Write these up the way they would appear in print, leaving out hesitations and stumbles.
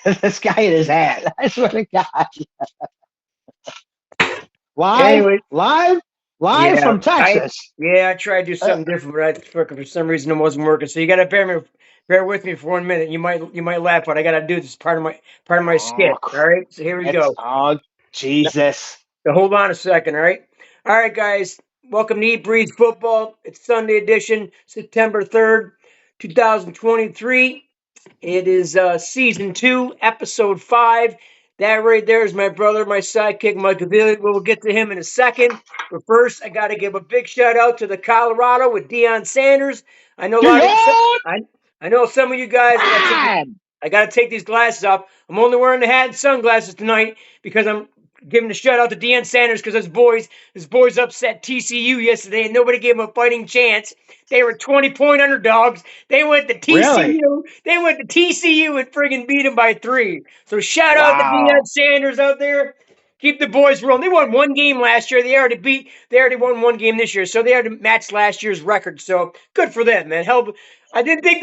this guy in his hat. I swear to God. Live, Anyway, live, live yeah, from Texas. I tried to do something different, but for some reason it wasn't working. So you got to bear with me for 1 minute. You might laugh, but I got to do this part of my Oh, skit. All right, so here we it's go. Jesus. So hold on a second. All right, guys. Welcome to Eat Breathe Football. It's Sunday edition, September 3rd, 2023. It is season 2, episode 5. That right there is my brother, my sidekick, Mike Avili. We'll get to him in a second. But first, I got to give a big shout out to the Colorado with Deon Sanders. I know a lot of Deon I know some of you guys. time. I got to take these glasses off. I'm only wearing the hat and sunglasses tonight because I'm giving a shout out to Deon Sanders because his boys upset TCU yesterday and nobody gave him a fighting chance. They were 20-point underdogs. They went to Really? TCU. They went to TCU and friggin' beat them by 3. So shout out to Deon Wow. Sanders out there. Keep the boys rolling. They won one game last year. They already won one game this year. So they already matched last year's record. So good for them, man. Help. I didn't think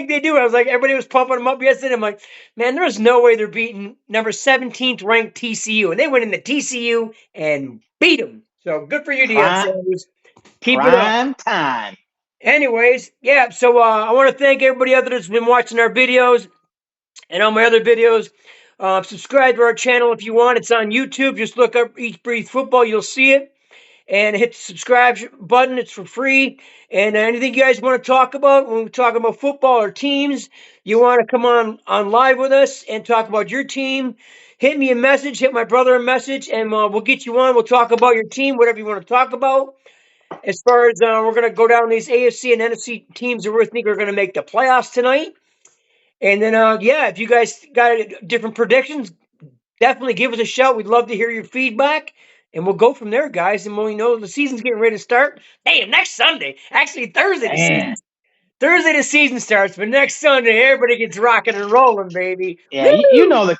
they'd do it. I was like, everybody was pumping them up yesterday. I'm like, man, there's no way they're beating number 17th ranked TCU. And they went into TCU and beat them. So good for you, Deon Prime, Sanders. Keep it up. prime time. Anyways, yeah, so I want to thank everybody out there that's been watching our videos and all my other videos. Subscribe to our channel if you want. It's on YouTube. Just look up Eat Breathe Football. You'll see it. And hit the subscribe button. It's for free. And anything you guys want to talk about when we talk about football or teams, you want to come on live with us and talk about your team, hit me a message, hit my brother a message, and we'll get you on. We'll talk about your team, whatever you want to talk about. As far as we're going to go down these AFC and NFC teams that we think are going to make the playoffs tonight. And then, yeah, if you guys got different predictions, definitely give us a shout. We'd love to hear your feedback. And we'll go from there, guys. And when we know the season's getting ready to start, damn, next Sunday. Actually, Thursday the season. Man. Thursday the season starts, but next Sunday everybody gets rocking and rolling, baby. Yeah, you Woo! know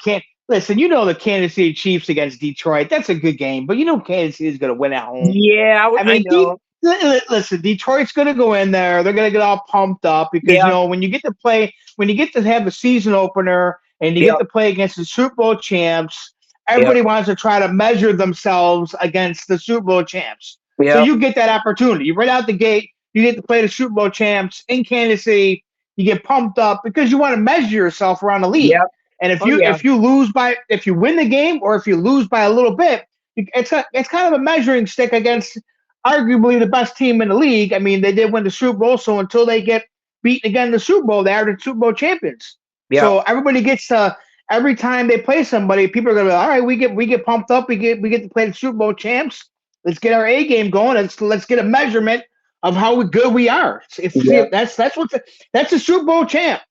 listen, you know the Kansas City Chiefs against Detroit. That's a good game, but you know Kansas City is going to win at home. Yeah, I I mean, know. listen, Detroit's going to go in there. They're going to get all pumped up because Yeah, when you get to play, when you get to have a season opener and you yeah, get to play against the Super Bowl champs, yeah, everybody wants to try to measure themselves against the Super Bowl champs. So yeah, you get that opportunity right out the gate. You get to play the Super Bowl champs in Kansas City. You get pumped up because you want to measure yourself around the league. yeah. And Oh yeah, if you win the game or if you lose by a little bit, it's kind of a measuring stick against arguably the best team in the league. I mean, they did win the Super Bowl, so until they get beaten again in the Super Bowl, they are the Super Bowl champions. yeah, So everybody gets to every time they play somebody, people are gonna be like, all right, we get pumped up, we get to play the Super Bowl champs. Let's get our A game going. Let's get a measurement of how good we are. yeah, That's a Super Bowl champ.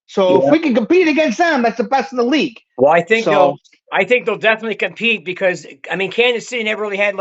So if yeah. we can compete against them, that's the best in the league. Well, So I think they'll definitely compete because I mean, Kansas City never really had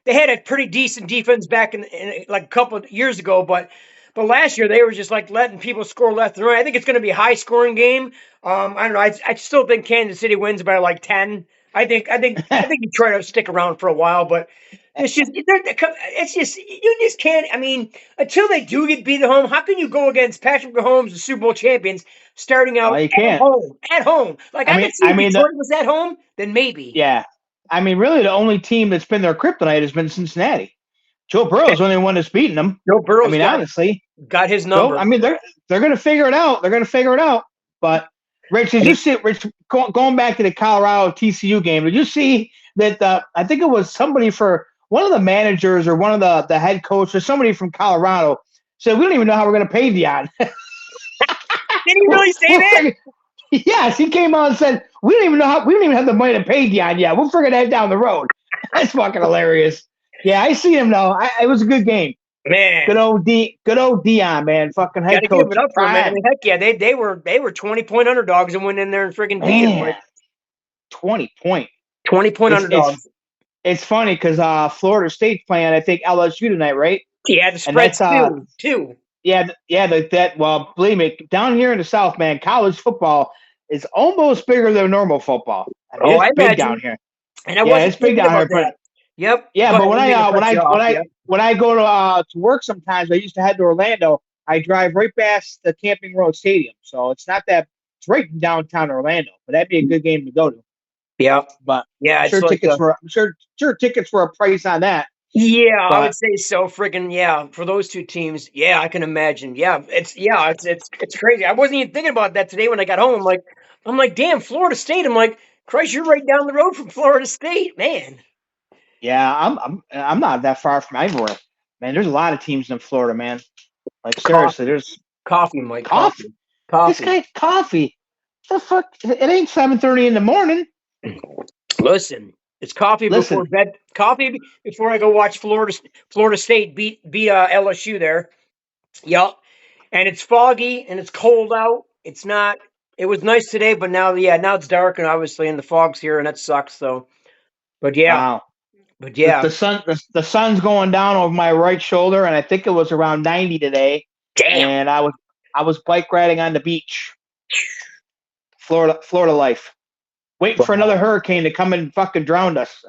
they had a pretty decent defense back in like a couple of years ago, but last year they were just like letting people score left and right. I think it's going to be a high scoring game. I don't know. I still think Kansas City wins by like 10. I think Detroit will stick around for a while, but it's just you just can't. I mean, until they do get beat at home, how can you go against Patrick Mahomes, the Super Bowl champions, starting well, out you at can't. home? At home, like I I mean, could see I if mean, the, Detroit was at home, then maybe. yeah. I mean, really, the only team that's been their kryptonite has been Cincinnati. Joe Burrow's the only one that's beaten them. Joe I Burrow's mean, got honestly, got his Joe. number. I mean, they're going to figure it out. They're going to figure it out. But Rich, did And you see? Rich, going back to the Colorado TCU game, did you see that? I think it was somebody for one of the managers or one of the head coach or somebody from Colorado said, "We don't even know how we're going to pay Deon." did he really say that? Yes, he came on and said, we don't even have the money to pay Deon yet. We'll figure that down the road." That's fucking hilarious. Yeah, I see him now. It was a good game. Man, Good old Deon, man. Fucking got head to give coach. it up for him, man. I Prime. mean, heck yeah, they were 20-point underdogs and went in there and freaking beat him Man, like 20 point. 20-point It's it's underdogs. it's funny because Florida State's playing, I think, LSU tonight, right? Yeah, the And spread's that's two. well, believe me, down here in the South, man, college football is almost bigger than normal football. I mean, Oh, it's I big down imagine. here. And I Yeah, wasn't it's big thinking down about here. But that. Yep. yeah, Go but ahead. I didn't mean to cut you off. Yeah. when I go to work sometimes, I used to head to Orlando. I drive right past the Camping Road Stadium, so it's not It's right in downtown Orlando, but that'd be a good game to go to. Yeah. But Yeah, I'm it's sure like tickets were. I'm sure tickets were a price on that. yeah, I would But say so. Friggin' yeah, for those two teams, yeah, I can imagine. It's crazy. I wasn't even thinking about that today when I got home. I'm like, damn, Florida State. I'm like, Christ, you're right down the road from Florida State, man. yeah, I'm not that far from everywhere. Man, there's a lot of teams in Florida, man. Like seriously, Coffee, there's coffee, Mike, coffee. coffee, This coffee. guy coffee. The fuck? It ain't 7:30 in the morning. Listen, it's coffee before Listen, bed. Coffee before I go watch Florida State beat LSU there. Yup. And it's foggy and it's cold out. It's not. It was nice today, but now, yeah, now it's dark and obviously, and the fog's here, and that sucks. So, but yeah, wow. but The, yeah, the sun the sun's going down over my right shoulder, and I think it was around 90 today. damn. And I was bike riding on the beach, Florida life, waiting for another Wow. hurricane to come and fucking drown us.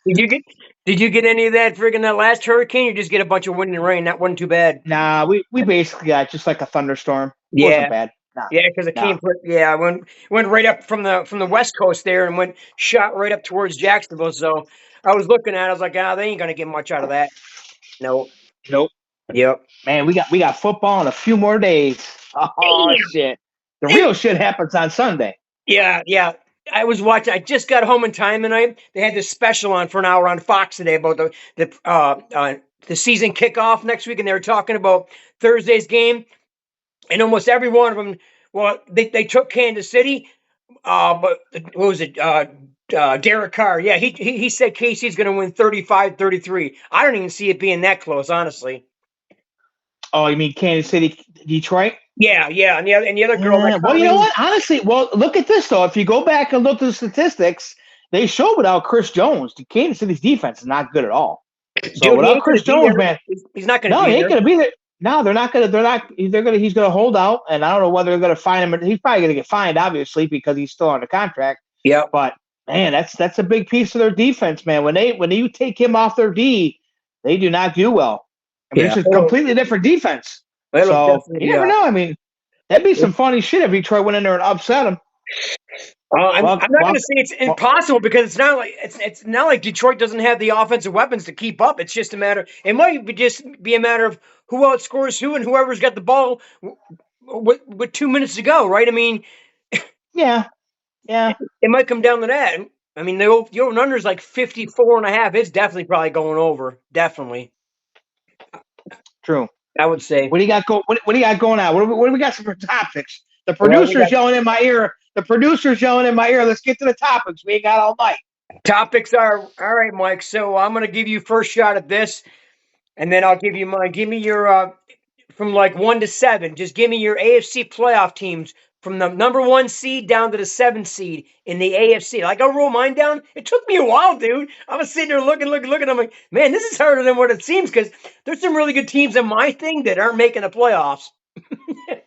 Did you get did you get any of that friggin' that last hurricane? You just get a bunch of wind and rain. That wasn't too bad. Nah, we basically got just like a thunderstorm. It wasn't Yeah, bad. Nah, yeah, because it nah. came. Yeah, went right up from the west coast there and went shot right up towards Jacksonville. So I was looking at it, I was like, ah, they ain't gonna get much out of that. No. Nope. Yep. Man, we got football in a few more days. Oh Damn. shit. The Damn. real shit happens on Sunday. Yeah, yeah. I was watching. I just got home in time tonight. They had this special on for an hour on Fox today about the season kickoff next week, and they were talking about Thursday's game. And almost every one of them, well, they took Kansas City. But what was it? Derek Carr. Yeah, he said Casey's going to win 35-33. I don't even see it being that close, honestly. Oh, you mean Kansas City, Detroit? Yeah, yeah. And the other girl, that Well, you know Colleen. what? Honestly, well, look at this though. If you go back and look at the statistics, they show without Chris Jones, the Kansas City's defense is not good at all. So Dude, he without ain't going Chris to be Jones, there. man, He's not going to no, be he ain't there. gonna be there. No, they're not gonna. They're not. They're gonna. He's gonna hold out, and I don't know whether they're gonna fine him. He's probably gonna get fined, obviously, because he's still under contract. Yep. But man, that's a big piece of their defense, man. When you take him off their D, they do not do well. I mean, Yeah. it's a completely different defense. It'll So definitely you be never a. know. I mean, that'd be some funny shit if Detroit went in there and upset him. I'm Well, not going well, to say it's well, impossible because it's not like Detroit doesn't have the offensive weapons to keep up. It's just a matter. It might just be a matter of who outscores who and whoever's got the ball with 2 minutes to go. Right? I mean, yeah, yeah, it might come down to that. I mean, the over under is like 54.5. It's definitely probably going over. Definitely, true. I would say. What do you got go? What do you got going on? What do we got some for topics? The Well, we got producer's yelling in my ear. The producer's yelling in my ear. Let's get to the topics. We ain't got all night. topics are all right, Mike. So I'm going to give you first shot at this, and then I'll give you mine. Give me your from like 1 to 7. Just give me your AFC playoff teams from the number 1 seed down to the 7th seed in the AFC. Like I'll roll mine down. It took me a while, dude. I was sitting there looking. I'm like, man, this is harder than what it seems because there's some really good teams in my thing that aren't making the playoffs.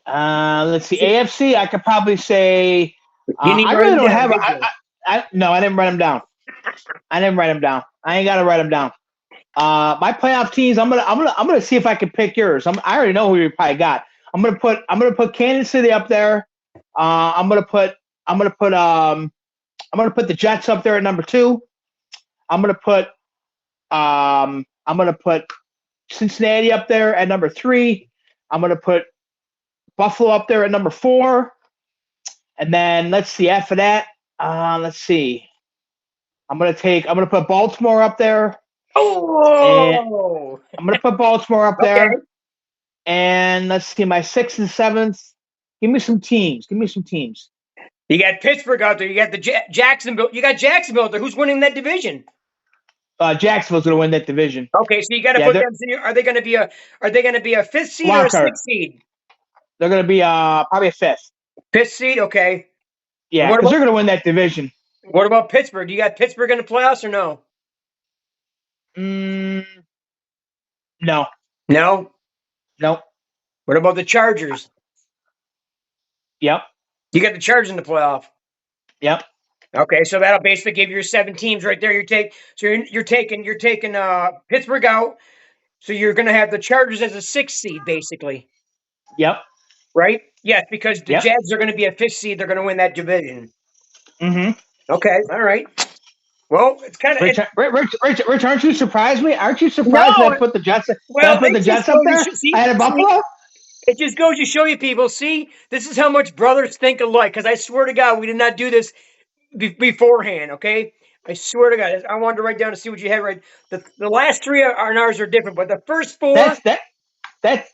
Let's see. AFC. I could probably say. You didn't I write really them don't down, have. did you? No, I didn't write them down. I didn't write them down. I ain't got to write them down. My playoff teams. I'm gonna see if I can pick yours. I already know who you probably got. I'm gonna put Kansas City up there. I'm gonna put the Jets up there at number 2. I'm gonna put Cincinnati up there at number 3. I'm gonna put Buffalo up there at number 4. And then let's see after that. Let's see. I'm gonna put Baltimore up there. And Oh, I'm gonna put Baltimore up okay. there. And let's see my 6th and 7th. Give me some teams. You got Pittsburgh out there. You got the Jacksonville. You got Jacksonville out there. Who's winning that division? Jacksonville's gonna win that division. Okay, so you got to Yeah, put they're them. Are they going to be a 5th seed or a wild card. 6th seed? They're gonna be probably a 5th. 5th seed. Okay. And Yeah, because they're gonna win that division. what about Pittsburgh? Do you got Pittsburgh in the playoffs or no? No. No. Nope. What about the Chargers? Yep. You got the Chargers in the playoff. Yep. Okay, so that'll basically give you your 7 teams right there. You're taking Pittsburgh out. So you're going to have the Chargers as a 6th seed, basically, Yep. right? Yes, because the Yep. Jags are going to be a 5th seed. They're going to win that division. Mm-hmm. Okay, all right. Well, it's kind of Rich, aren't you surprised me? Aren't you surprised that I no. put the Jets? That I Well, put the it just Jets up goes to there ahead of see, Buffalo? it just goes to show you people. See, this is how much brothers think alike. Because I swear to God, we did not do this beforehand. Okay, I swear to God, I wanted to write down to see what you had right. The last three are ours are different, but the first four. That's that.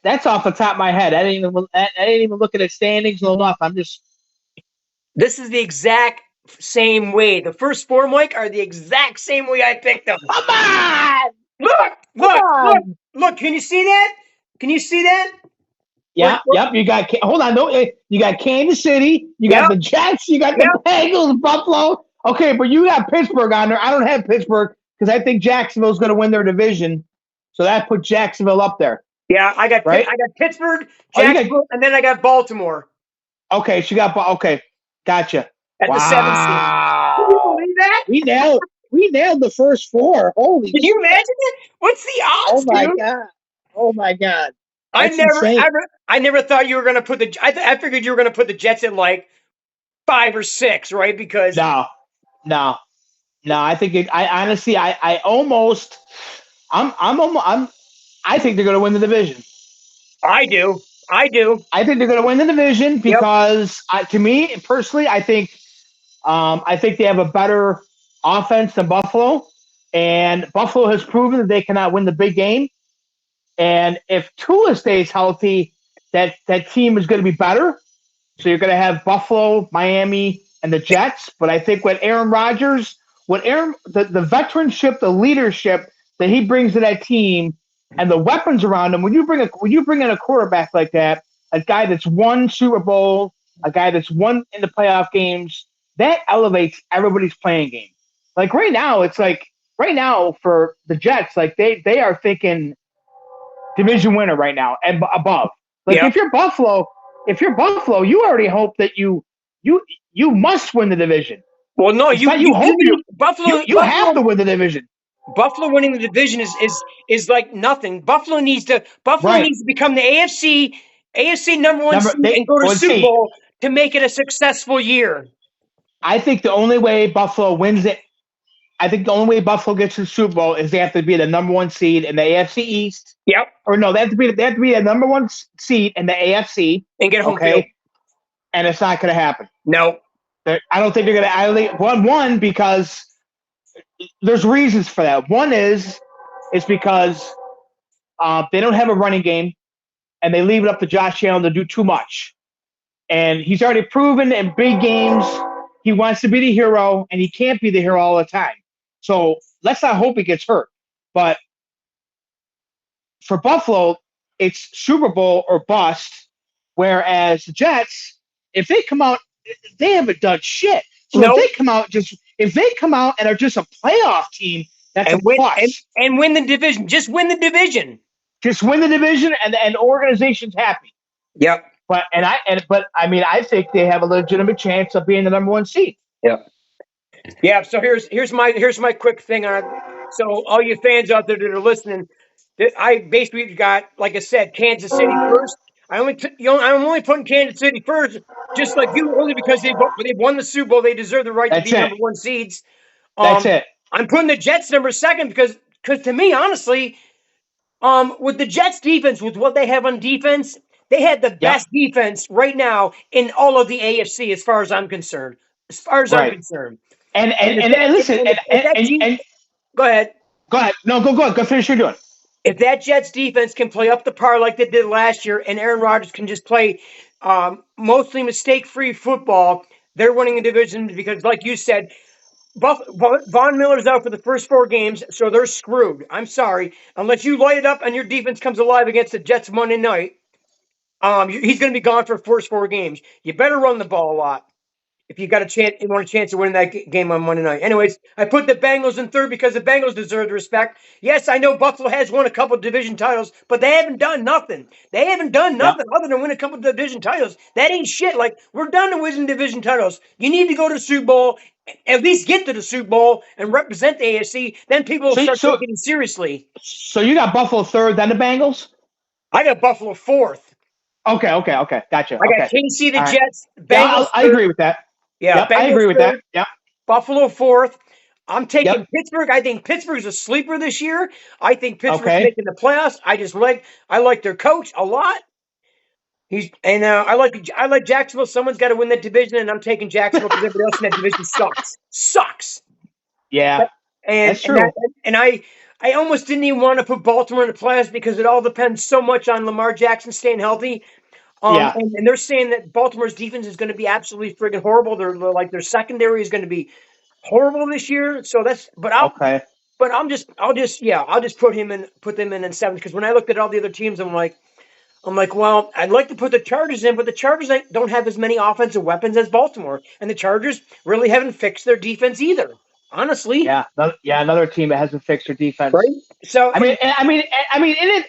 That's off the top of my head. I didn't even look at the standings or enough. I'm just This is the exact same way. The first four, Mike, are the exact same way I picked them. come on, Look, come look, look, on. look. Can you see that? Can you see that? Yeah, yep. You got hold on. No, you got Kansas City. You got Yep, the Jets. You got the yep. Bengals, Buffalo. Okay, but you got Pittsburgh on there. I don't have Pittsburgh because I think Jacksonville's going to win their division. So that put Jacksonville up there, Yeah, I got right? Pittsburgh, Oh, you got Jacksonville, and then I got Baltimore okay. She got okay. Gotcha. at the 7th seed. Can you Wow. believe that? We nailed. We nailed the first four. Holy Can you shit. imagine it? What's the Oh odds, my dude? god. Oh my god. I That's never, insane. ever, I never thought you were gonna put the. I figured you were gonna put the Jets at like 5 or 6, right? Because No, no, no. I think I honestly, I almost, I'm, I think they're going to win the division. I do, I do. I think they're going to win the division Yep. because, to me personally, I think they have a better offense than Buffalo, and Buffalo has proven that they cannot win the big game. And if Tua stays healthy, that team is going to be better. So you're going to have Buffalo, Miami, and the Jets. But I think what Aaron Rodgers, the veteranship, the leadership that he brings to that team, and the weapons around him. When you bring in a quarterback like that, a guy that's won Super Bowl, a guy that's won in the playoff games, that elevates everybody's playing game. Like right now, it's like right now for the Jets, like they are thinking division winner right now and above. Like Yep. if you're Buffalo, you already hope that you must win the division. Well, no, It's not you hope you Buffalo, you have to win the division. Buffalo winning the division is like nothing. Buffalo needs to Right. become the AFC number one Number seed they and go to well, Super see, Bowl to make it a successful year. I think the only way Buffalo wins it, I think the only way Buffalo gets to the Super Bowl is they have to be the number one seed in the AFC East. Yep, Or no, they have to be the number one seed in the AFC. and get home field. Okay. And it's not gonna happen. No. I don't think they're gonna I think one because there's reasons for that. One is because they don't have a running game, and they leave it up to Josh Allen to do too much. And he's already proven in big games he wants to be the hero, and he can't be the hero all the time. So let's not hope he gets hurt. But for Buffalo, it's Super Bowl or bust. Whereas the Jets, if they come out, they haven't done shit. So No. if they come out and are just a playoff team, that's And a plus. win the division. Just win the division. Just win the division, and the organization's happy. Yep. But I think they have a legitimate chance of being the number one seed. Yep. Yeah. So here's my quick thing on it. So all you fans out there that are listening, I basically got, like I said, Kansas City first. I'm only putting Kansas City first, just like you, only because they won the Super Bowl. They deserve the right to be number one seeds. That's it. I'm putting the Jets number second because to me, honestly, with the Jets defense, with what they have on defense, they had the best defense right now in all of the AFC, as far as I'm concerned. As far as I'm concerned. And listen, go ahead. Go ahead. No, go ahead. Go finish what you're doing. If that Jets defense can play up the par like they did last year, and Aaron Rodgers can just play mostly mistake-free football, they're winning the division because, like you said, Von Miller's out for the first 4 games, so they're screwed. I'm sorry. Unless you light it up and your defense comes alive against the Jets Monday night, he's going to be gone for the first 4 games. You better run the ball a lot if you got you want a chance of winning that game on Monday night. Anyways, I put the Bengals in third because the Bengals deserve the respect. Yes, I know Buffalo has won a couple of division titles, but they haven't done nothing. They haven't done nothing other than win a couple of division titles. That ain't shit. Like, we're done to winning division titles. You need to go to the Super Bowl, at least get to the Super Bowl and represent the AFC. Then people will start taking it seriously. So you got Buffalo third, then the Bengals? I got Buffalo fourth. Okay. Gotcha. I got Okay. KC, the All right. Jets, Yeah, Bengals I third. agree with that. Yeah, Yep, I Bengals agree with that. third, Yep. Buffalo fourth. I'm Yep. taking Pittsburgh. I think Pittsburgh's a sleeper this year. I think Pittsburgh's Okay. making the playoffs. I like their coach a lot. I like Jacksonville. Someone's got to win that division, and I'm taking Jacksonville because everybody else in that division sucks. Yeah, And that's and that true. and I almost didn't even want to put Baltimore in the playoffs because it all depends so much on Lamar Jackson staying healthy. Yeah. And they're saying that Baltimore's defense is going to be absolutely friggin' horrible. Their secondary is going to be horrible this year. So that's Okay. I'll just put them in seventh because when I looked at all the other teams, I'm like, well, I'd like to put the Chargers in, but the Chargers don't have as many offensive weapons as Baltimore, and the Chargers really haven't fixed their defense either. Honestly, Yeah. Another team that hasn't fixed their defense. right? So I mean,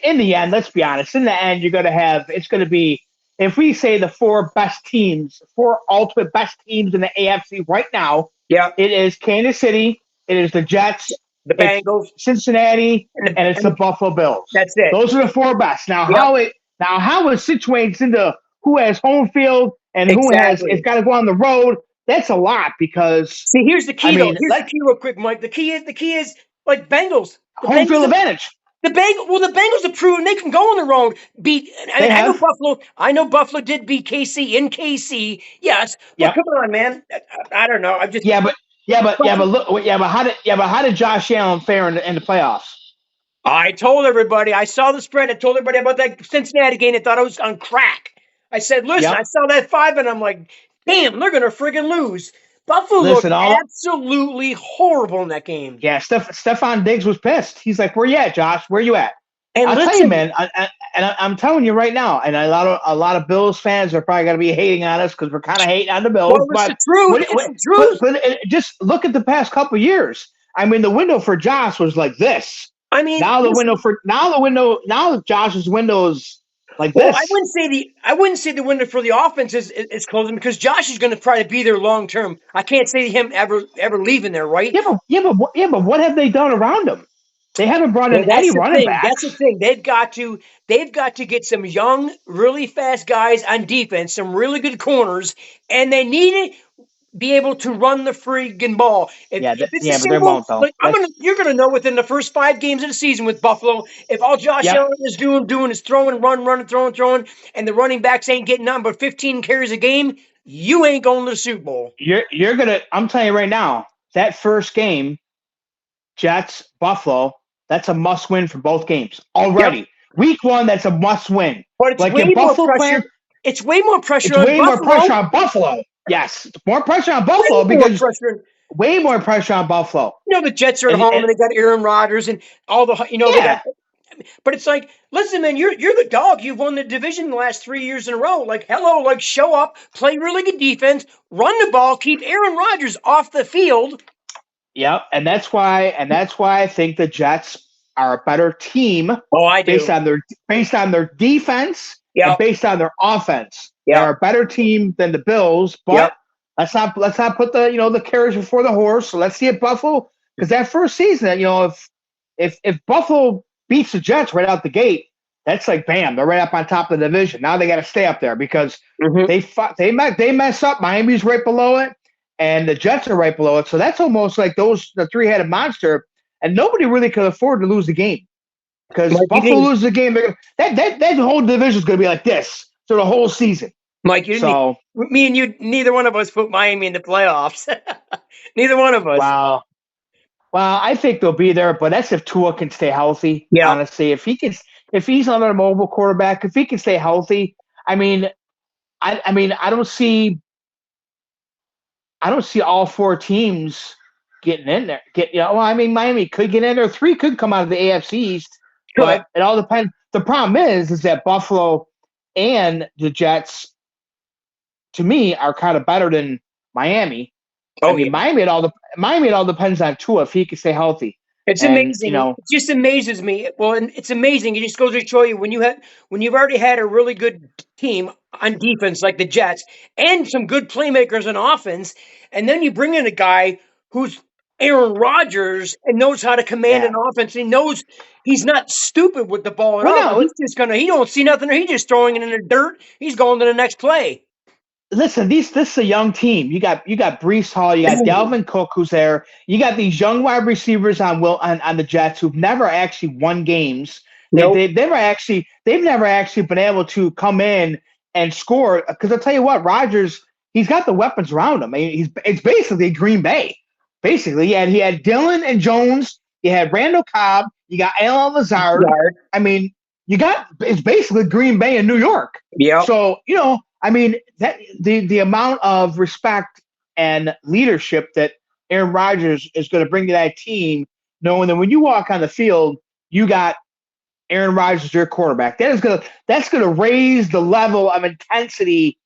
in the end, let's be honest. In the end, you're going to have it's going to be if we say the four ultimate best teams in the AFC right now. yeah, It is Kansas City, it is the Jets, the it's Bengals Cincinnati, and it's the and Buffalo Bills. that's it. Those are the four best. Yep, How it situates into who has home field and who has it's exactly. got to go on the road. That's a lot because See, here's the I key though. mean, Here's the key, real quick, Mike. The key is like Bengals. The home Bengals field advantage. The Bengals have proven they can go on the road. I They mean, I know have. Buffalo. I know Buffalo did beat KC in KC. Yes, but Yep. come on, man. I don't know. I'm just. Yeah, Buffalo, how did Josh Allen fare in the playoffs? I told everybody. I saw the spread. I told everybody about that Cincinnati game. They thought I was on crack. I said, listen, Yep. I saw that 5, and I'm like, damn, they're gonna friggin' lose. Buffalo looked Listen, all absolutely horrible in that game. yeah, Stefan Diggs was pissed. He's like, "Where you at, Josh? Where you at?" And I'll tell you, listen, man. I'm telling you right now, and a lot of Bills fans are probably going to be hating on us because we're kind of hating on the Bills. well, it's But the truth. what, It's what, the truth. just look at the past couple years. I mean, the window for Josh was like this. I mean, listen, Now Josh's window is like well, this. I wouldn't say the window for the offense is closing because Josh is going to try to be there long term. I can't say him ever leaving there, right? But what have they done around him? They haven't brought Well, in any that's the running thing. That's the backs. thing. They've got to get some young, really fast guys on defense, some really good corners, and they need to be able to run the freaking ball. If it's a But they simple, won't though. like you're gonna know within the first 5 games of the season with Buffalo, if all Josh Yep. Allen is doing is throwing, running, throwing, and the running backs ain't getting on but 15 carries a game, you ain't going to the Super Bowl. You're gonna. I'm telling you right now, that first game, Jets Buffalo, that's a must win for both games Yep. already. Week one, that's a must win. But it's Like way if more Buffalo pressure. playing, It's way more pressure it's on way more pressure Buffalo. on Buffalo. Yes, it's more pressure on Way Buffalo more because pressure. way more pressure on Buffalo. The Jets are at And, home and and they got Aaron Rodgers and all the they got. yeah, But it's like, listen, man, you're the dog. You've won the division the last 3 years in a row. Like, hello, like show up, play really good defense, run the ball, keep Aaron Rodgers off the field. yep, and that's why I think the Jets are a better team Oh, I do. based on their defense and Yep. based on their offense. Yep. They're a better team than the Bills, but Yep. let's not put the carriage before the horse. So let's see if Buffalo because that first season, if Buffalo beats the Jets right out the gate, that's like bam, they're right up on top of the division. Now they got to stay up there because they mess up. Miami's right below it, and the Jets are right below it. So that's almost like the three-headed monster, and nobody really could afford to lose the game because Mike, Buffalo loses the game. That whole division is going to be like this for the whole season. Mike, me and you, neither one of us put Miami in the playoffs. Neither one of us. Wow. Well, I think they'll be there, but that's if Tua can stay healthy. Yeah. Honestly, if he's another mobile quarterback, if he can stay healthy, I mean, I don't see all four teams getting in there. Miami could get in there. 3 could come out of the AFC East, but it all depends. The problem is that Buffalo and the Jets, to me, are kind of better than Miami. Miami, it all depends on Tua if he can stay healthy. It's amazing. It just amazes me. Well, and it's amazing. It just goes to show you when you've already had a really good team on defense like the Jets and some good playmakers on offense, and then you bring in a guy who's Aaron Rodgers and knows how to command an offense. He knows he's not stupid with the ball at Well, all. But no, he's just he don't see nothing. He's just throwing it in the dirt. He's going to the next play. listen, this is a young team. You got Brees Hall, you got Dalvin Cook who's there. You got these young wide receivers on the Jets who've never actually won games. Nope. They've never actually been able to come in and score. Because I'll tell you what, Rodgers, he's got the weapons around him. I mean, it's basically Green Bay. Basically, he had Dillon and Jones. You had Randall Cobb. You got Alan Lazard. I mean, it's basically Green Bay in New York. Yeah. So I mean, that the amount of respect and leadership that Aaron Rodgers is going to bring to that team, knowing that when you walk on the field, you got Aaron Rodgers as your quarterback. That's going to raise the level of intensity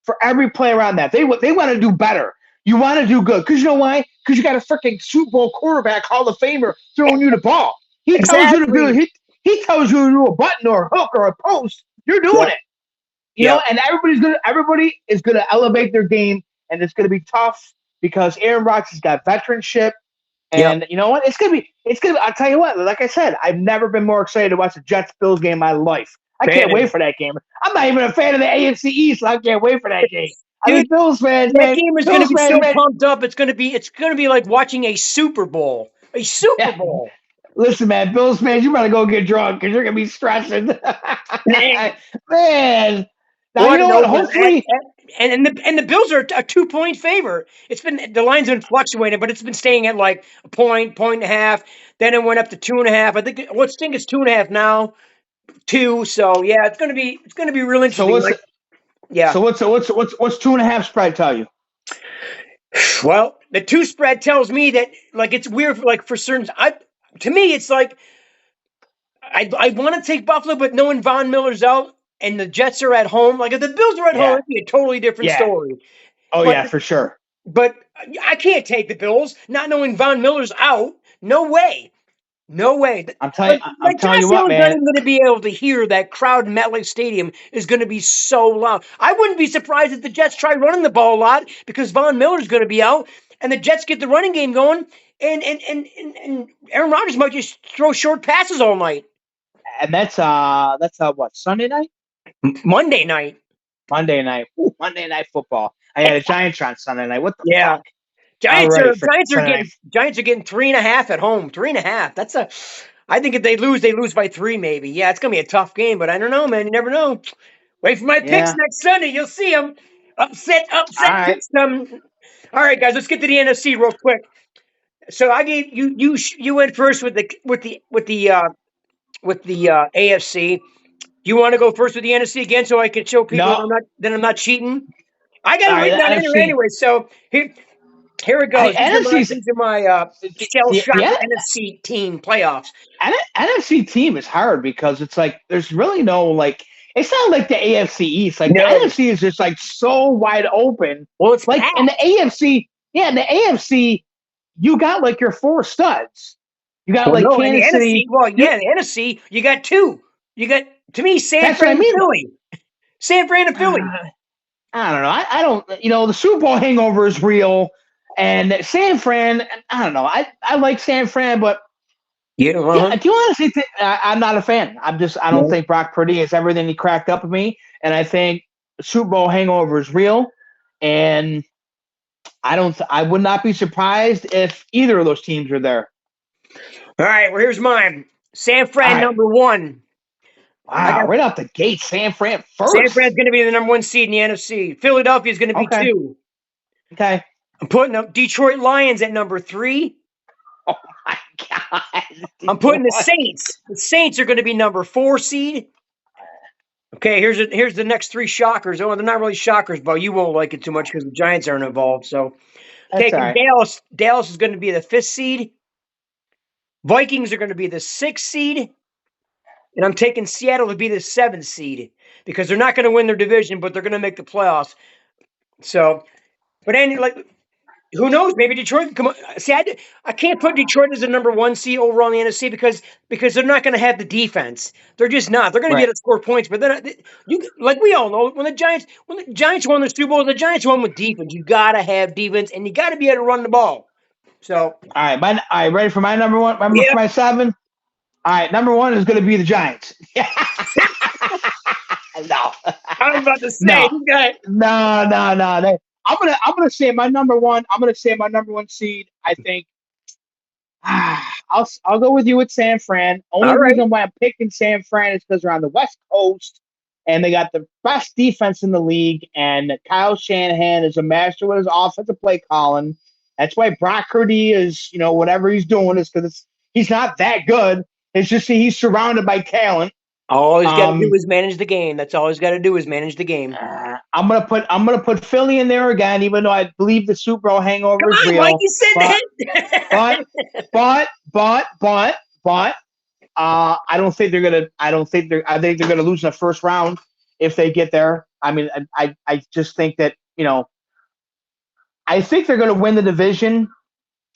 for every player around that. They want to do better. You want to do good because you know why? Because you got a freaking Super Bowl quarterback, Hall of Famer, throwing you the ball. He tells you to do. He tells you to do a button or a hook or a post. You're doing it. You know, and everybody is gonna elevate their game, and it's gonna be tough because Aaron Rodgers has got veteranship, and you know what? It's gonna be. I'll tell you what. Like I said, I've never been more excited to watch a Jets Bills game in my life. I can't wait for that game. I'm not even a fan of the AFC East, so I can't wait for that game. Dude, I mean, Bills fans, that game is going to be so pumped up. It's going to be like watching a Super Bowl. A Super Bowl. Listen, man, Bills fans, you better go get drunk because you're going to be stressing. Man. Now, you know what? Hopefully. And the Bills are a 2-point favor. The line's been fluctuating, but it's been staying at like a point and a half. Then it went up to 2.5. I think it's 2.5 now. 2. So yeah, it's gonna be real interesting. So what's 2.5 spread tell you? Well, the 2 spread tells me that like it's weird. Like for certain, to me it's like I want to take Buffalo, but knowing Von Miller's out and the Jets are at home, like if the Bills are at home, it'd be a totally different story. Oh, for sure. But I can't take the Bills, not knowing Von Miller's out. No way. No way. I'm telling you what, man. Not even going to be able to hear that crowd in MetLife Stadium is going to be so loud. I wouldn't be surprised if the Jets try running the ball a lot because Von Miller's going to be out and the Jets get the running game going and Aaron Rodgers might just throw short passes all night. And that's what, Sunday night? Monday night. Monday night. Ooh, Monday Night Football. I had a Giants on Sunday night. What the fuck? Giants are getting 3.5 at home. 3.5. I think if they lose by 3 maybe. Yeah, it's gonna be a tough game, but I don't know, man. You never know. Wait for my picks next Sunday. You'll see them. Upset picks them. All right, guys, let's get to the NFC real quick. So I gave you went first with the AFC. Do you want to go first with the NFC again so I can show people I'm not cheating? I got it written down anyway. So here it goes. These are my shell-shocked NFC team playoffs. NFC team is hard because it's like there's really no like. It's not like the AFC East. Like the NFC is just like so wide open. Well, it's like in the AFC. Yeah, in the AFC, you got like your 4 studs. You got Kansas City. Well, yeah, the NFC, you got 2. You got to me Sanfran and Philly. Sanfran and Philly. I don't know. I don't. The Super Bowl hangover is real. And Sanfran, I don't know. I like Sanfran, but do you honestly think I'm not a fan? I don't think Brock Purdy is everything he cracked up of me, and I think the Super Bowl hangover is real. And I would not be surprised if either of those teams are there. All right, well here's mine. Sanfran number 1. Wow, right out the gate, Sanfran first. Sanfran's going to be the number 1 seed in the NFC. Philadelphia is going to be 2. Okay. I'm putting up Detroit Lions at number 3. Oh my God. I'm putting the Saints. The Saints are going to be number 4 seed. Okay, here's the next 3 shockers. Oh, they're not really shockers, but you won't like it too much because the Giants aren't involved. So taking Dallas. Dallas is going to be the 5th seed. Vikings are going to be the 6th seed. And I'm taking Seattle to be the 7th seed because they're not going to win their division, but they're going to make the playoffs. So, but who knows? Maybe Detroit can come on. See, I can't put Detroit as the number 1 seed overall in the NFC because they're not going to have the defense. They're just not. They're going to be able to score points, but like we all know, when the Giants won the Super Bowl, the Giants won with defense. You got to have defense, and you got to be able to run the ball. So, All right, ready for my number one? Remember yeah, for my 7? All right, number 1 is going to be the Giants. No, I was about to say, no, you got no. I'm gonna say my number one. I'm gonna say my number one seed. I think I'll go with you with San Fran. all Only right. reason why I'm picking San Fran is because they're on the West Coast and they got the best defense in the league. And Kyle Shanahan is a master with his offensive play calling. That's why Brock Purdy is, whatever he's doing is because he's not that good. It's just he's surrounded by talent. All he's got to do Um, is manage the game. That's all he's got to do is manage the game. I'm gonna put Philly in there again, even though I believe the Super Bowl hangover Come is on, Mike, real. you said But that. but but I don't think they're gonna. I think they're gonna lose in the first round if they get there. I mean, I just think that I think they're gonna win the division,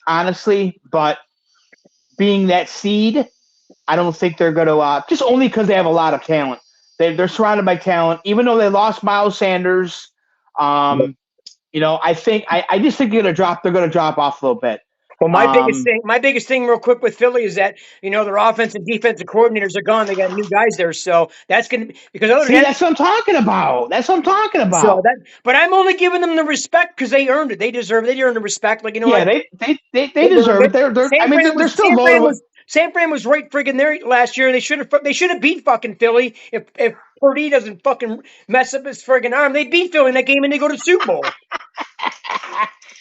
honestly. But being that seed, I don't think they're gonna. Just only because they have a lot of talent. They're surrounded by talent. Even though they lost Miles Sanders, um, I just think they're gonna drop off a little bit. Well, Um, my biggest thing, real quick with Philly is that their offensive and defensive coordinators are gone. They got new guys there, so that's gonna be because other than See, that, that's what I'm talking about. That's what I'm talking so about. that. But I'm only giving them the respect because they earned it. They deserve it. They earned the respect. Like Yeah, what they they earned deserve it. it. They're I mean they're still loaded with. San Fran was right friggin' there last year. They should have beat fucking Philly if Purdy doesn't fucking mess up his friggin' arm. They beat Philly in that game and they go to the Super Bowl,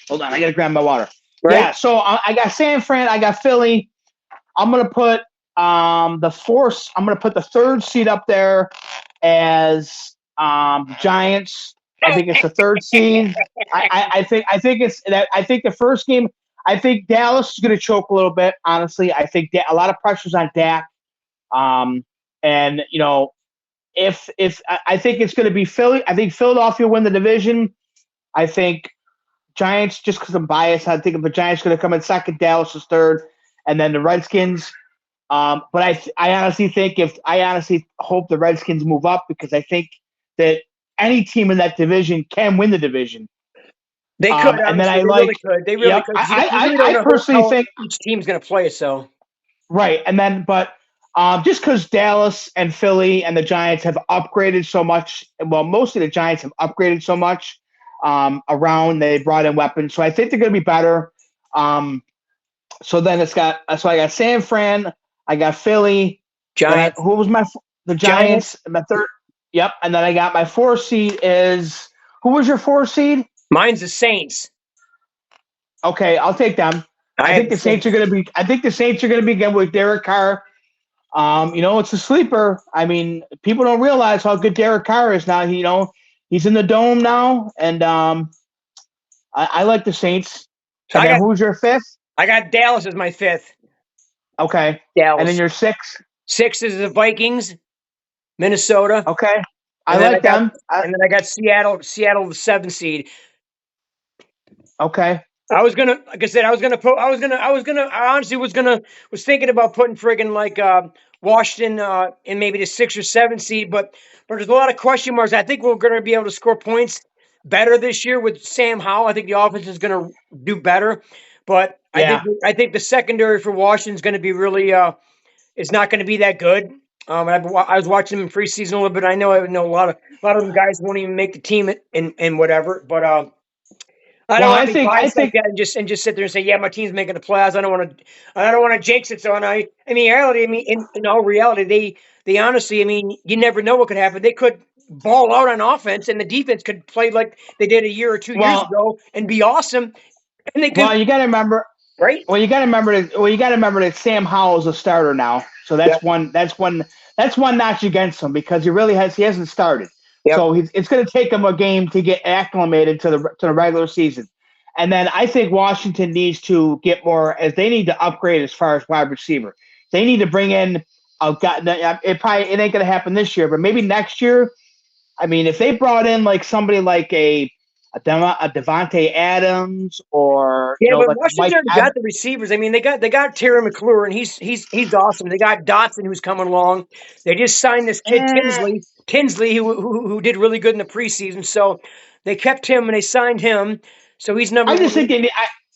Hold on, I gotta grab my water. right? Yeah, so I got San Fran, I got Philly. I'm gonna put the fourth. I'm gonna put the third seed up there as Giants. I think it's the third seed. I think it's that. I think the first game. I think Dallas is going to choke a little bit. Honestly, I think a lot of pressure's on Dak. And if I think it's going to be Philly. I think Philadelphia win the division. I think Giants, just because I'm biased, I think the Giants are going to come in second, Dallas is third, and then the Redskins. But I honestly hope the Redskins move up because I think that any team in that division can win the division. They could And then honestly, I they like, really could. They really yep. could. You really don't I know personally how think each team's going to play. So right, and then but just because Dallas and Philly and the Giants have upgraded so much, well, mostly the Giants have upgraded so much around. They brought in weapons, so I think they're going to be better. So then I got San Fran, I got Philly. Giants, Who was the Giants. Giants? My third. Yep, and then I got my 4th seed is who was your 4th seed? Mine's the Saints. Okay, I'll take them. I I had think the the Saints are Saints. going to be. I think the Saints are going to be good with Derek Carr. It's a sleeper. I mean, people don't realize how good Derek Carr is now. He's in the dome now, and I like the Saints. So And then who's your 5th? I got Dallas as my 5th. Okay, and then Dallas. your 6th. 6th is the Vikings, Minnesota, Okay, I and then like them. I got Seattle, the 7th seed. Okay. I was gonna, like I said, I honestly was thinking about putting friggin' like Washington in maybe the 6th or 7th seed, but there's a lot of question marks. I think we're gonna be able to score points better this year with Sam Howell. I think the offense is gonna do better, but Yeah. I think the secondary for Washington is gonna be really is not gonna be that good. I was watching them in preseason a little bit. I know a lot of them guys won't even make the team and whatever, but I don't Well, want I to be think I biased like think that and just sit there and say, yeah, my team's making the playoffs. I don't want to jinx it. So reality, in all reality, they honestly, you never know what could happen. They could ball out on offense, and the defense could play like they did a year or 2 years well, ago and be awesome. And they could, well, you got to remember. right? You got to remember that Sam Howell's a starter now, so Yep. that's one notch against him because he hasn't started. Yep. So it's going to take him a game to get acclimated to the regular season, and then I think Washington needs to get more as they need to upgrade as far as wide receiver. They need to bring in it ain't going to happen this year, but maybe next year. I mean, if they brought in like somebody like a Devontae Adams or Yeah, but like a Washington's Mike already got the receivers. They got Terry McClure, and he's awesome. They got Dotson, who's coming along. They just signed this kid Tinsley, who did really good in the preseason. So they kept him and they signed him. So he's number I just one. think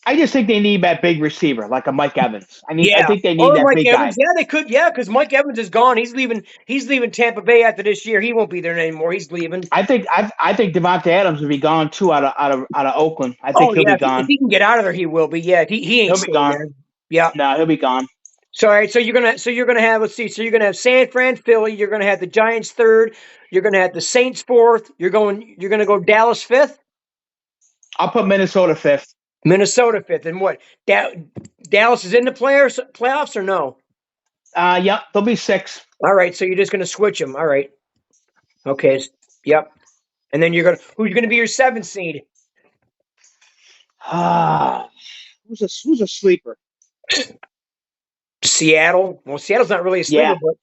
I just think they need that big receiver, like a Mike Evans. I Yeah. think they need Or that Mike big guy. Evans. Yeah, they could. Yeah, because Mike Evans is gone. He's leaving. He's leaving Tampa Bay after this year. He won't be there anymore. He's leaving. I think Devontae Adams will be gone too out of Oakland. I think Oh he'll yeah, be if gone. he can get out of there, he will be. Yeah, he ain't He'll be staying gone. there. Yeah. No, he'll be gone. So all right, so you're gonna have, let's see, so you're gonna have San Fran, Philly. You're gonna have the Giants third. You're gonna have the Saints fourth. You're gonna go Dallas fifth, I'll put Minnesota fifth. Minnesota fifth, and what? Dallas is in the playoffs or no? Yep, they'll be six. All right, so you're just gonna switch them. All right. Okay. Yep. And then who's gonna be your seventh seed? Ah, who's a sleeper? Seattle. Well, Seattle's not really a sleeper, Yeah, but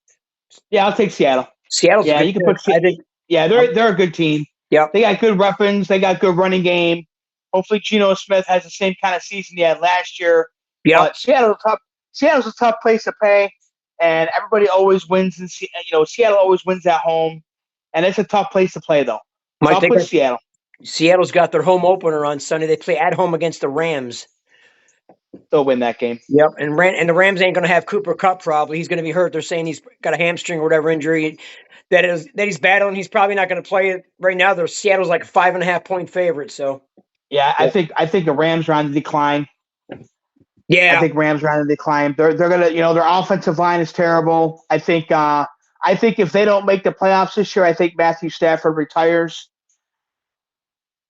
yeah, I'll take Seattle. Seattle's a Yeah, good you can team. put. I think. Yeah, Um, they're a good team. yep. They got good weapons. They got good running game. Hopefully, Geno Smith has the same kind of season he had last year. Yep. But Seattle's a tough place to play, and everybody always wins. Seattle always wins at home, and it's a tough place to play though. So Mike, I'll they put got Seattle. Seattle's got their home opener on Sunday. They play at home against the Rams. They'll win that game. Yep, and the Rams ain't going to have Cooper Cup probably. He's going to be hurt. They're saying he's got a hamstring or whatever injury that he's battling. He's probably not going to play it right now. Seattle's like a 5.5 point favorite. So Yeah, I yeah, think the Rams are on the decline. I yeah. think Rams are on the decline. They're gonna their offensive line is terrible. I think if they don't make the playoffs this year, I think Matthew Stafford retires.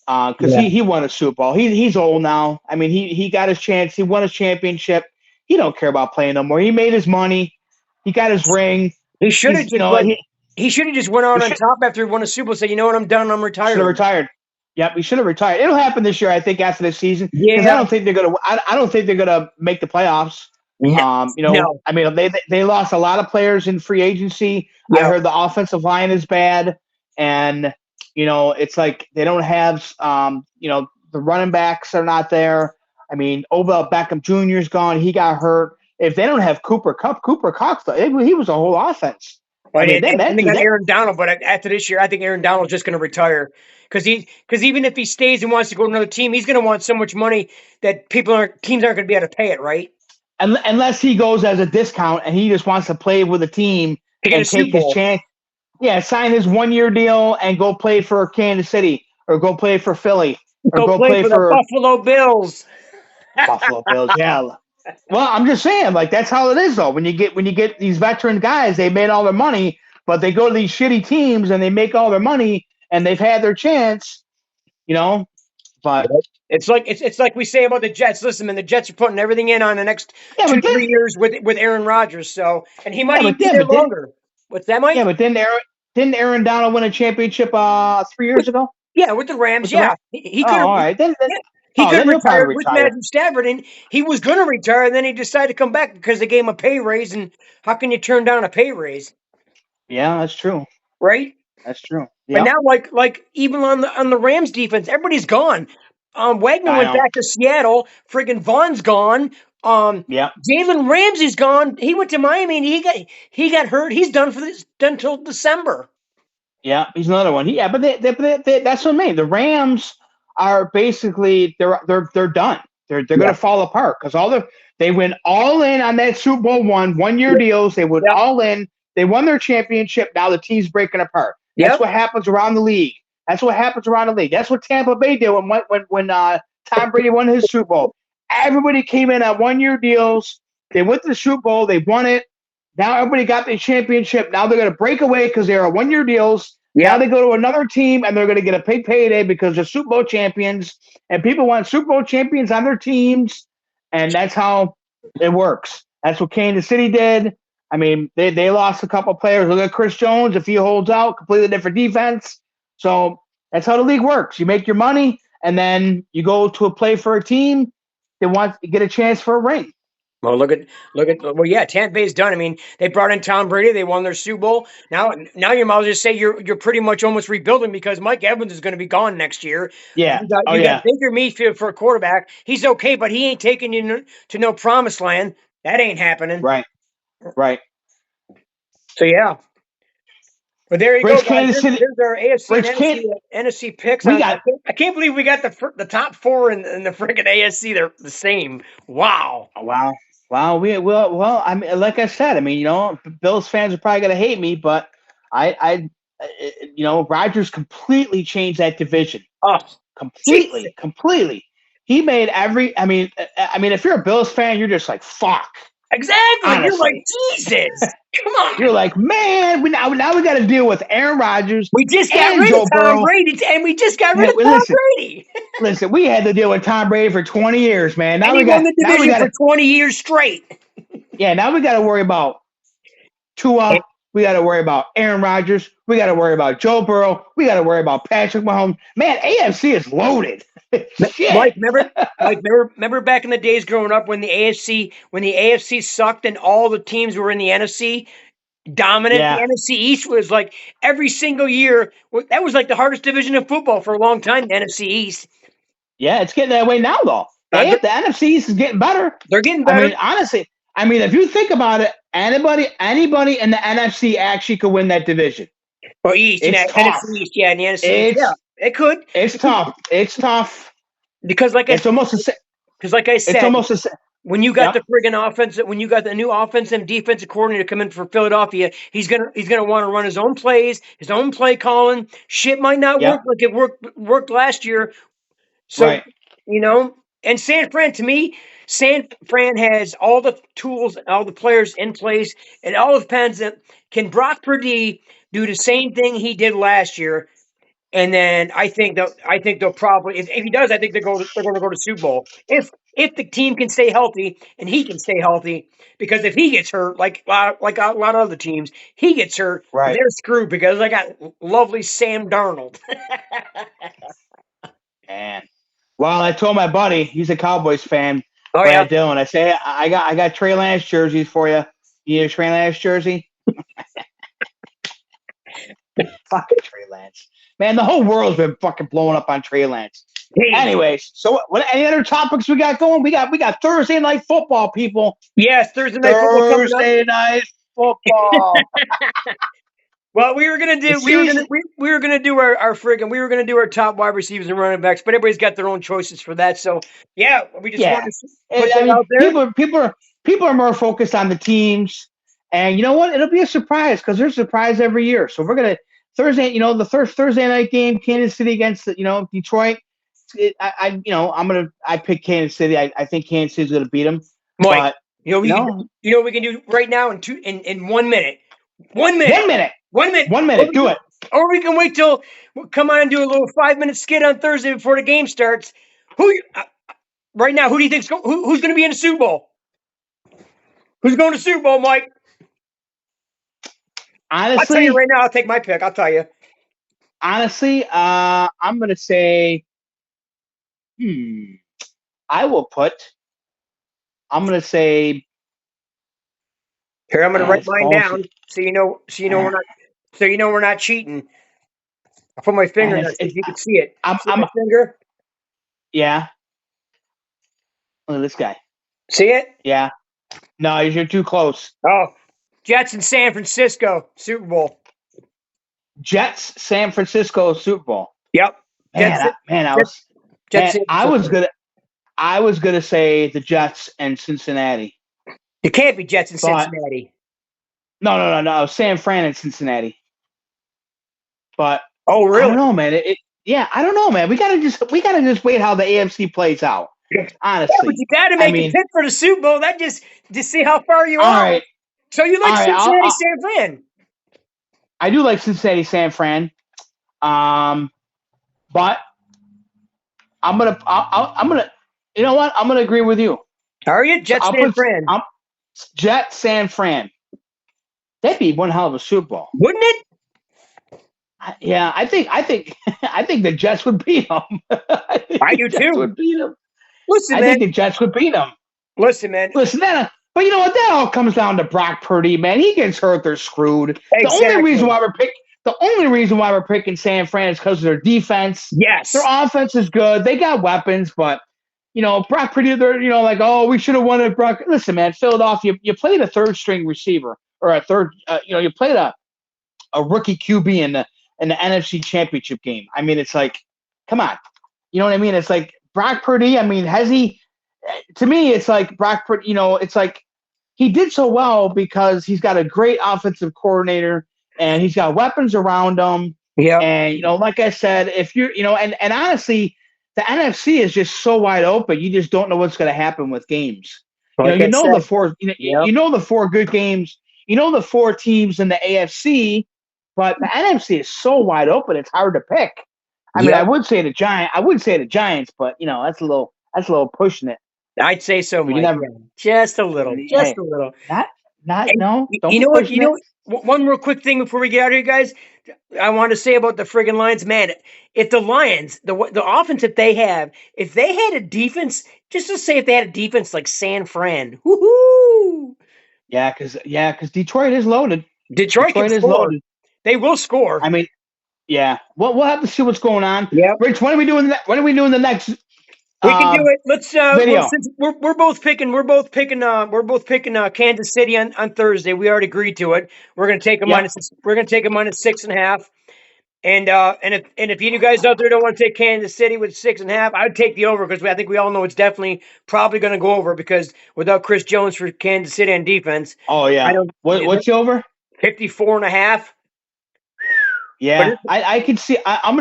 Because Yeah. he won a Super Bowl. He's old now. I mean, he got his chance. He won his championship. He don't care about playing no more. He made his money. He got his ring. He should have He's just he should have just went out on top after he won a Super Bowl. Said, you know what, I'm done. I'm should retired. have retired. Yep, he should have retired. It'll happen this year, I think, after this season. Because Yeah. I don't think they're gonna make the playoffs. No. No. I mean, they lost a lot of players in free agency. I Yeah. heard the offensive line is bad, and it's like they don't have the running backs are not there. I mean, Odell Beckham Jr.'s gone. He got hurt. If they don't have Cooper Kupp, he was a whole offense. I mean, And they got Aaron Donald, but after this year, I think Aaron Donald's just going to retire because even if he stays and wants to go to another team, he's going to want so much money that teams aren't going to be able to pay it, right? unless he goes as a discount and he just wants to play with a team To get a and Super take his Bowl. chance. Yeah, sign his 1 year deal and go play for Kansas City or go play for Philly or Go play for the Buffalo Bills. Buffalo Bills. Yeah. Well, I'm just saying, like that's how it is though. When you get these veteran guys, they made all their money, but they go to these shitty teams and they make all their money and they've had their chance, But It's like we say about the Jets. Listen, man, the Jets are putting everything in on the next yeah, 2-3 years with Aaron Rodgers. So, and he might yeah, even be there longer. What's that, Mike? yeah, but didn't Aaron Donald win a championship 3 years ago? Yeah, with the Rams. Yeah, he could. All right, then He could have he'll probably retired with retire. Matthew Stafford, and he was going to retire, and then he decided to come back because they gave him a pay raise. And how can you turn down a pay raise? Yeah, that's true. Right? That's true. But Yeah. now, like even on the Rams defense, everybody's gone. Wagner went back to Seattle. Friggin' Vaughn's gone. Yeah. Jalen Ramsey's gone. He went to Miami, and he got hurt. He's done until December. Yeah, he's another one. Yeah, but that's what I mean. The Rams are basically they're done. They're going to fall apart because they went all in on that Super Bowl 1 year deals. They went all in. They won their championship. Now the team's breaking apart. That's what happens around the league. That's what happens around the league. That's what Tampa Bay did when Tom Brady won his Super Bowl. Everybody came in on 1 year deals. They went to the Super Bowl. They won it. Now everybody got the championship. Now they're going to break away because they are 1 year deals. Yeah. Now they go to another team and they're going to get a big payday because they're Super Bowl champions. And people want Super Bowl champions on their teams. And that's how it works. That's what Kansas City did. I mean, they lost a couple players. Look at Chris Jones. If he holds out, completely different defense. So that's how the league works. You make your money and then you go to play for a team that wants to get a chance for a ring. Well, Tampa Bay's done. I mean, they brought in Tom Brady. They won their Super Bowl. Now you might as well just say you're pretty much almost rebuilding because Mike Evans is going to be gone next year. Yeah. You got Baker Mayfield for a quarterback. He's okay, but he ain't taking you to no promised land. That ain't happening. Right. So yeah. Well, there you go, Rich guys. Kansas City. There's our AFC and Rich Can. NFC picks. We I got. can't believe we got the top four in the freaking ASC. They're the same. Wow. Wow. Wow. Well. I mean, like I said, I mean, Bills fans are probably gonna hate me, but Rodgers completely changed that division. Oh, Jesus. Completely. He made every. I mean, if you're a Bills fan, you're just like fuck. Exactly. You're like, Honestly. Jesus. Come on. You're like, man, now we got to deal with Aaron Rodgers. We just got and rid Joe of Tom Burrow. Brady, and we just got rid of Tom Brady. Listen, we had to deal with Tom Brady for 20 years, man. Now and he won the division for 20 years straight. Yeah, now we got to worry about Tua. We got to worry about Aaron Rodgers. We got to worry about Joe Burrow. We got to worry about Patrick Mahomes. Man, AFC is loaded. Mike, remember back in the days growing up when the AFC sucked and all the teams were in the NFC dominant. Yeah. The NFC East was like every single year. That was like the hardest division of football for a long time. The NFC East. Yeah, it's getting that way now, though. The NFC East is getting better. They're getting better. I mean, honestly, if you think about it, anybody in the NFC actually could win that division. Or East, NFC East, yeah, in the NFC. Yeah, it could. It's tough. It's tough. Because like I said, it's almost the same. When you got the friggin' offense, when you got the new offensive defensive coordinator come in for Philadelphia, he's gonna want to run his own plays, his own play calling. Shit might not work like it worked last year. So and Sanfran, to me, Sanfran has all the tools, all the players in place, and all depends on can Brock Purdy do the same thing he did last year. And then I think they'll probably if he does, I think they're going to go to Super Bowl if the team can stay healthy and he can stay healthy. Because if he gets hurt, like a lot of other teams, he gets hurt, they're screwed because I got lovely Sam Darnold. Man, well, I told my buddy, he's a Cowboys fan. Oh yeah, Deon. I say I got Trey Lance jerseys for you. You need a Trey Lance jersey? Fucking Trey Lance. Man, the whole world's been fucking blowing up on Trey Lance. Hey. Anyways, so what? Any other topics we got going? We got Thursday night football, people. Yes, Thursday night football. Thursday night football. Well, we were gonna do our top wide receivers and running backs, but everybody's got their own choices for that. So yeah, we just wanted to put that out there. People are more focused on the teams, and you know what? It'll be a surprise because there's a surprise every year. So we're gonna. Thursday, the first Thursday night game, Kansas City against Detroit. I pick Kansas City. I think Kansas City's gonna beat them. Mike, what we can do right now in 1 minute. 1 minute. 1 minute. 1 minute. Do it. Or we can wait till come on and do a little 5-minute skit on Thursday before the game starts. Right now? Who do you think's who's going to be in the Super Bowl? Who's going to the Super Bowl, Mike? Honestly, I'll tell you right now. I'll take my pick. I'll tell you. Honestly, I'm going to say, I'm going to say. Here, I'm going to write mine down so you know we're not cheating. I'll put my finger in there so you can see it. I'm my finger. Yeah. Look at this guy. See it? Yeah. No, you're too close. Oh. Jets in San Francisco, Super Bowl. Jets, San Francisco, Super Bowl. Yep. I was gonna say the Jets and Cincinnati. You can't be Jets and Cincinnati. No. San Fran and Cincinnati. But oh, really? I don't know, man. I don't know, man. We gotta just wait how the AFC plays out. Honestly, but you gotta make a pick for the Super Bowl. That just see how far you are. All right. So you like Cincinnati, San Fran? I do like Cincinnati, San Fran. But I'm gonna. You know what? I'm gonna agree with you. Are you Jets, San Fran? Jets, San Fran. That'd be one hell of a Super Bowl, wouldn't it? Yeah, I think the Jets would beat them. I do too. Would beat them. Listen, I think the Jets would beat them. Listen, man. But you know what? That all comes down to Brock Purdy, man. He gets hurt, they're screwed. Exactly. The only reason why we're picking San Fran is because of their defense. Yes, their offense is good. They got weapons, but Brock Purdy, they're like, oh, we should have won it. Brock, listen, man, Philadelphia, you played a third string receiver or a third. You played a rookie QB in the NFC Championship game. I mean, it's like, come on, you know what I mean? It's like Brock Purdy. I mean, has he? To me, it's like Brock Purdy. You know, it's like he did so well because he's got a great offensive coordinator and he's got weapons around him. Yep. And you know, like I said, if you're, you know, and honestly, the NFC is just so wide open. You just don't know what's going to happen with games. Like You know said, the four. yep. You know the four good games. You know the four teams in the AFC, but the NFC is so wide open. It's hard to pick. I mean, I would say the Giants, but you know that's a little pushing it. I'd say so, Mike. Never, yeah. Just a little. Just hey, a little. not And no. Don't you be know what? pushing it. One real quick thing before we get out of here, guys. I want to say about the friggin' Lions, man. If the Lions, the offense that they have, if they had a defense, just to say, if they had a defense like Sanfran, woohoo! Yeah, because Detroit is loaded. Detroit can is score. loaded. They will score. I mean, yeah. We'll have to see what's going on. Yep. Rich, when are we doing that? When are we doing the next? We can do it. Let's video. Since we're both picking Kansas City on Thursday. We already agreed to it. We're gonna take a minus. We're gonna take a -6.5. And if you guys out there don't want to take Kansas City with 6.5, I'd take the over because I think we all know it's definitely probably going to go over because without Chris Jones for Kansas City on defense. Oh yeah. What's the over? 54.5. Yeah, I can see. I'm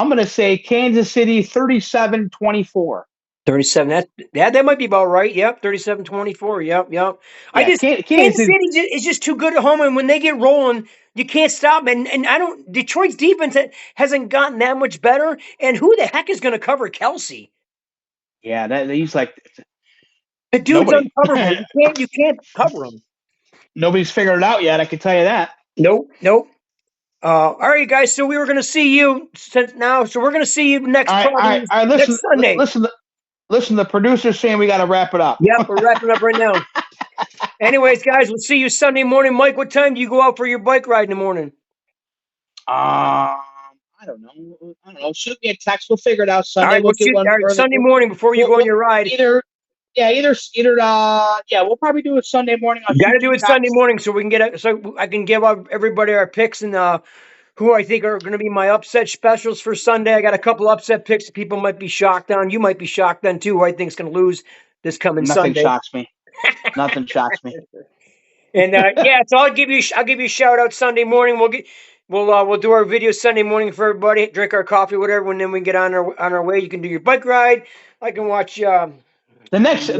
gonna say Kansas City 37-24. 37. That might be about right. Yep, 37-24. Yep. Yeah, Kansas City is just too good at home, and when they get rolling, you can't stop. And Detroit's defense hasn't gotten that much better. And who the heck is going to cover Kelsey? Yeah, he's like the dude's uncoverable. You can't cover him. Nobody's figured it out yet. I can tell you that. Nope. All right, guys. So we were going to see you now. So we're going to see you next Sunday. Listen, the producer's saying we got to wrap it up. Yep, we're wrapping up right now. Anyways, guys, we'll see you Sunday morning. Mike, what time do you go out for your bike ride in the morning? I don't know. Shoot me a text. We'll figure it out Sunday. All right, Sunday morning before you go on your ride. Either we'll probably do it Sunday morning. You got to do it Sunday morning so we can so I can give everybody our picks and who I think are going to be my upset specials for Sunday. I got a couple upset picks that people might be shocked on. You might be shocked on too. Who I think is going to lose this coming Sunday. Nothing shocks me. Nothing shocks me. And so I'll give you a shout out Sunday morning. We'll do our video Sunday morning for everybody. Drink our coffee, whatever, and then we get on our way. You can do your bike ride. I can watch. The next,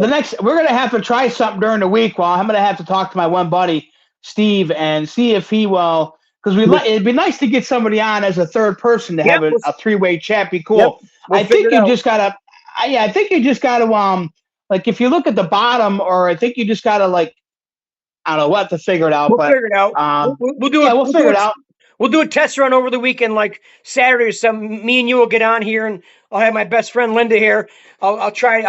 we're gonna have to try something during the week. Well, I'm gonna have to talk to my one buddy Steve and see if he will, because it'd be nice to get somebody on as a third person to have a three-way chat. Be cool. Yep, I think you just gotta. I think you just gotta like if you look at the bottom, or I think you just gotta like, I don't know what to figure it out. We'll figure it out. We'll do it. Yeah, we'll figure it out. We'll do a test run over the weekend, like Saturday or something. Me and you will get on here, and I'll have my best friend Linda here. I'll try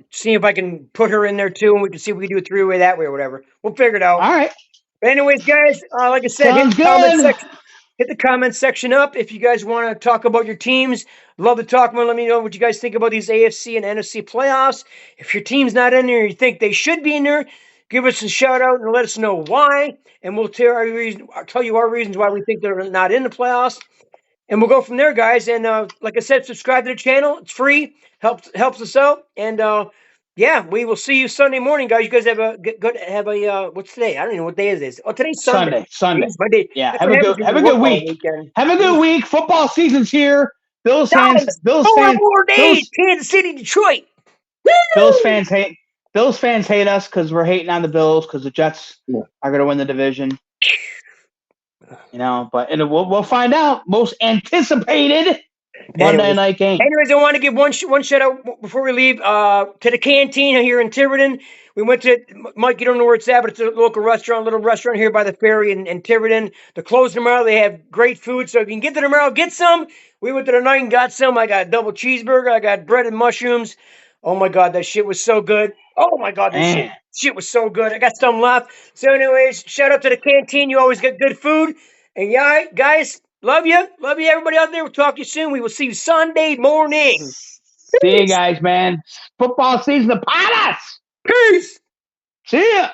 see if I can put her in there too, and we can see if we can do a three-way that way or whatever. We'll figure it out. All right. But anyways, guys, like I said, hit the comment section up if you guys want to talk about your teams. Love to talk about. Let me know what you guys think about these AFC and NFC playoffs. If your team's not in there, you think they should be in there, give us a shout out and let us know why, and we'll tell you our reasons why we think they're not in the playoffs, and we'll go from there, guys. And like I said, subscribe to the channel; it's free, helps us out. And we will see you Sunday morning, guys. You guys have a what's today? I don't know what day it is. Oh, today's Sunday. Sunday. It's Monday. Yeah, have a good week. Have a good week. Football season's here. Bills fans. 4 more days. Kansas City, Detroit. Woo! Bills fans hate us because we're hating on the Bills because the Jets are going to win the division. But we'll find out. Most anticipated Monday night game. Anyways, I want to give one shout out before we leave to the Canteen here in Tiverton. We went to, Mike, you don't know where it's at, but it's a little restaurant here by the ferry in Tiverton. They're closed tomorrow. They have great food, so if you can get there tomorrow, get some. We went to the night and got some. I got a double cheeseburger. I got bread and mushrooms. Oh, my God, that shit was so good. Oh, my God, that shit was so good. I got some left. So, anyways, shout out to the Canteen. You always get good food. And, guys, love you. Love you, everybody out there. We'll talk to you soon. We will see you Sunday morning. See you guys, man. Football season upon us. Peace. See ya.